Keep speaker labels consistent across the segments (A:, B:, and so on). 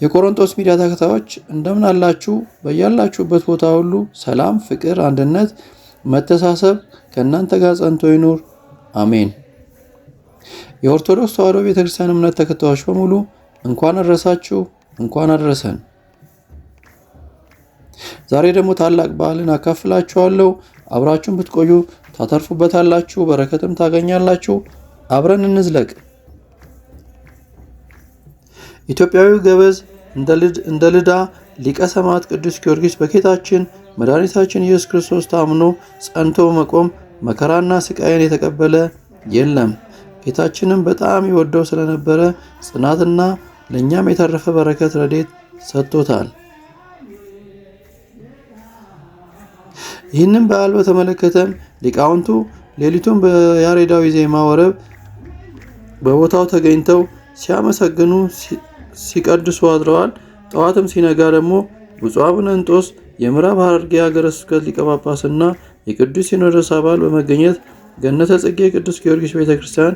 A: የቆሮንቶስ ሚዲያ ተከታዮች እንደምን አላችሁ? በያላችሁበት ቦታ ሁሉ ሰላም፣ ፍቅር፣ አንድነት፣ መተሳሰብ ከእናንተ ጋር ጸንቶ ይኑር። አሜን። የኦርቶዶክስ ተዋሕዶ ቤተክርስቲያን እምነት ተከታዮች በሙሉ እንኳን አደረሳችሁ፣ እንኳን አደረሰን። ዛሬ ደግሞ ታላቅ በዓልን አካፍላችኋለሁ። አብራችሁን ብትቆዩ ታተርፉበታላችሁ፣ በረከትም ታገኛላችሁ። አብረን እንዝለቅ። ኢትዮጵያዊው ገበዝ እንደ ልዳ ሊቀ ሰማዕት ቅዱስ ጊዮርጊስ በጌታችን መድኃኒታችን ኢየሱስ ክርስቶስ ታምኖ ጸንቶ መቆም መከራና ስቃይን የተቀበለ የለም። ጌታችንም በጣም ይወደው ስለነበረ ጽናትና ለእኛም የተረፈ በረከት ረድኤት ሰጥቶታል። ይህንን በዓል በተመለከተም ሊቃውንቱ ሌሊቱን በያሬዳዊ ዜማ ወረብ በቦታው ተገኝተው ሲያመሰግኑ ሲቀድሱ አድረዋል። ጠዋትም ሲነጋ ደግሞ ብፁዕ አቡነ እንጦስ የምዕራብ ሐረርጌ ሀገረ ስብከት ሊቀ ጳጳስና የቅዱስ ሲኖዶስ አባል በመገኘት ገነተ ጽጌ ቅዱስ ጊዮርጊስ ቤተክርስቲያን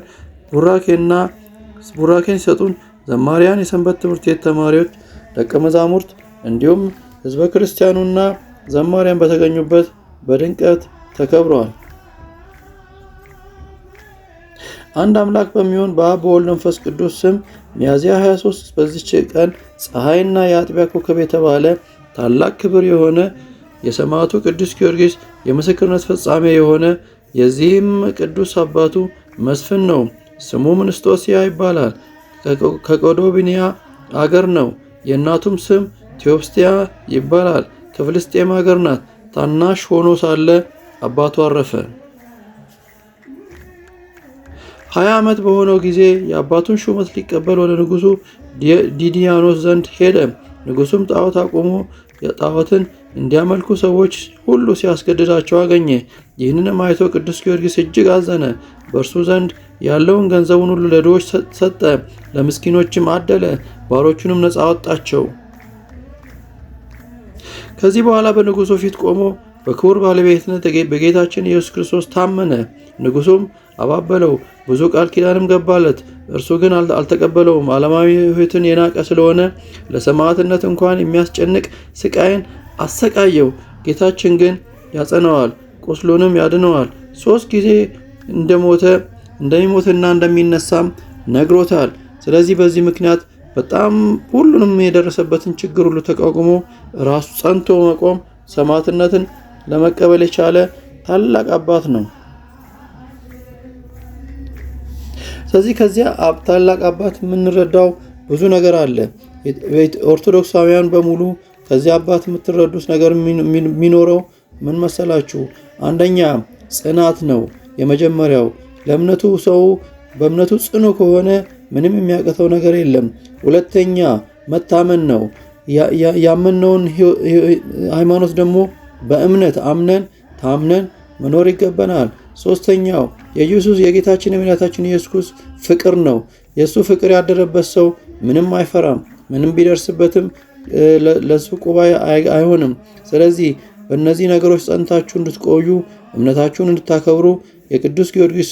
A: ቡራኬን ሲሰጡን ዘማሪያን፣ የሰንበት ትምህርት ቤት ተማሪዎች፣ ደቀ መዛሙርት እንዲሁም ህዝበ ክርስቲያኑና ዘማሪያን በተገኙበት በድምቀት ተከብረዋል። አንድ አምላክ በሚሆን በአብ በወልድ መንፈስ ቅዱስ ስም ሚያዝያ 23 በዚች ቀን ፀሐይና የአጥቢያ ኮከብ የተባለ ታላቅ ክብር የሆነ የሰማዕቱ ቅዱስ ጊዮርጊስ የምስክርነት ፍጻሜ የሆነ የዚህም ቅዱስ አባቱ መስፍን ነው። ስሙም ንስጦስያ ይባላል። ከቆዶብንያ አገር ነው። የእናቱም ስም ቴዎብስቲያ ይባላል። ከፍልስጤም ሀገር ናት። ታናሽ ሆኖ ሳለ አባቱ አረፈ። 20 ዓመት በሆነው ጊዜ የአባቱን ሹመት ሊቀበል ወደ ንጉሱ ዲዲያኖስ ዘንድ ሄደ። ንጉሱም ጣዖት አቁሞ ጣዖትን እንዲያመልኩ ሰዎች ሁሉ ሲያስገድዳቸው አገኘ። ይህንንም አይቶ ቅዱስ ጊዮርጊስ እጅግ አዘነ። በእርሱ ዘንድ ያለውን ገንዘቡን ሁሉ ለድሆች ሰጠ፣ ለምስኪኖችም አደለ። ባሮቹንም ነፃ አወጣቸው። ከዚህ በኋላ በንጉሱ ፊት ቆሞ በክቡር ባለቤትነት በጌታችን ኢየሱስ ክርስቶስ ታመነ። ንጉሱም አባበለው፣ ብዙ ቃል ኪዳንም ገባለት። እርሱ ግን አልተቀበለውም። ዓለማዊ ሕይወትን የናቀ ስለሆነ ለሰማዕትነት እንኳን የሚያስጨንቅ ስቃይን አሰቃየው። ጌታችን ግን ያጸነዋል፣ ቁስሉንም ያድነዋል። 3 ጊዜ እንደሚሞትና እንደሚነሳም ነግሮታል። ስለዚህ በዚህ ምክንያት በጣም ሁሉንም የደረሰበትን ችግር ሁሉ ተቋቁሞ ራሱ ጸንቶ መቆም ሰማዕትነትን ለመቀበል የቻለ ታላቅ አባት ነው። ስለዚህ ከዚያ ታላቅ አባት የምንረዳው ብዙ ነገር አለ። ኦርቶዶክሳውያን በሙሉ ከዚያ አባት የምትረዱት ነገር የሚኖረው ምን መሰላችሁ? አንደኛ ጽናት ነው። የመጀመሪያው ለእምነቱ ሰው በእምነቱ ጽኑ ከሆነ ምንም የሚያቀተው ነገር የለም። ሁለተኛ መታመን ነው። ያመነውን ሃይማኖት ደግሞ በእምነት አምነን ታምነን መኖር ይገባናል። ሶስተኛው የኢየሱስ የጌታችን የመድኃኒታችን ኢየሱስ ፍቅር ነው። የእሱ ፍቅር ያደረበት ሰው ምንም አይፈራም። ምንም ቢደርስበትም ለሱ ቁባይ አይሆንም። ስለዚህ በእነዚህ ነገሮች ጸንታችሁ እንድትቆዩ እምነታችሁን እንድታከብሩ የቅዱስ ጊዮርጊስ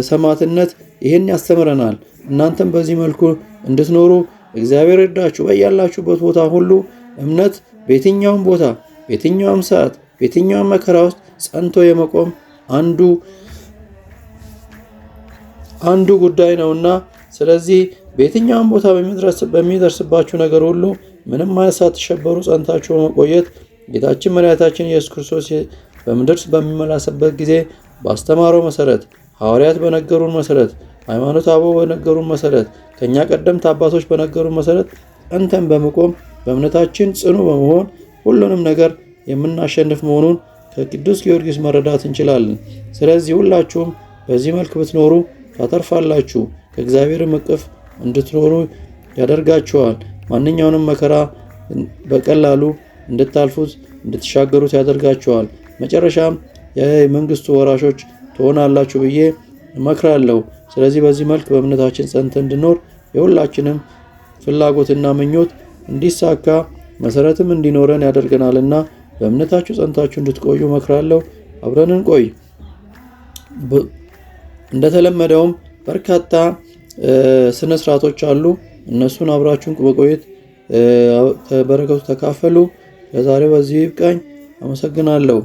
A: ሰማዕትነት ይህን ያስተምረናል። እናንተም በዚህ መልኩ እንድትኖሩ እግዚአብሔር ይርዳችሁ። በያላችሁበት ቦታ ሁሉ እምነት በየትኛውም ቦታ፣ በየትኛውም ሰዓት፣ በየትኛውም መከራ ውስጥ ጸንቶ የመቆም አንዱ ጉዳይ ነውና ስለዚህ በየትኛውም ቦታ በሚደርስባችሁ ነገር ሁሉ ምንም ማለት ሳትሸበሩ ጸንታችሁ በመቆየት ጌታችን መድኃኒታችን ኢየሱስ ክርስቶስ በምድር በሚመላለስበት ጊዜ ባስተማረው መሰረት ሐዋርያት በነገሩን መሰረት ሃይማኖት አበው በነገሩን መሰረት ከኛ ቀደምት አባቶች በነገሩን መሰረት ጸንተን በመቆም በእምነታችን ጽኑ በመሆን ሁሉንም ነገር የምናሸንፍ መሆኑን ከቅዱስ ጊዮርጊስ መረዳት እንችላለን። ስለዚህ ሁላችሁም በዚህ መልክ ብትኖሩ ታተርፋላችሁ። ከእግዚአብሔር እቅፍ እንድትኖሩ ያደርጋችኋል። ማንኛውንም መከራ በቀላሉ እንድታልፉት እንድትሻገሩት ያደርጋችኋል። መጨረሻም የመንግስቱ ወራሾች ትሆናላችሁ ብዬ እመክራለሁ። ስለዚህ በዚህ መልክ በእምነታችን ጸንተን እንድኖር የሁላችንም ፍላጎትና ምኞት እንዲሳካ መሰረትም እንዲኖረን ያደርገናልና በእምነታችሁ ጸንታችሁ እንድትቆዩ እመክራለሁ። አብረን እንቆይ። እንደተለመደውም በርካታ ስነ ስርዓቶች አሉ። እነሱን አብራችሁን በቆየት በረከቱ ተካፈሉ። ለዛሬው በዚህ ይብቃኝ። አመሰግናለሁ።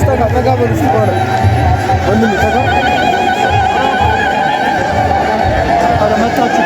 A: ጠጋ በል እስኪ በኋላ ወንድሜ ጠጋ። ኧረ መታችሁ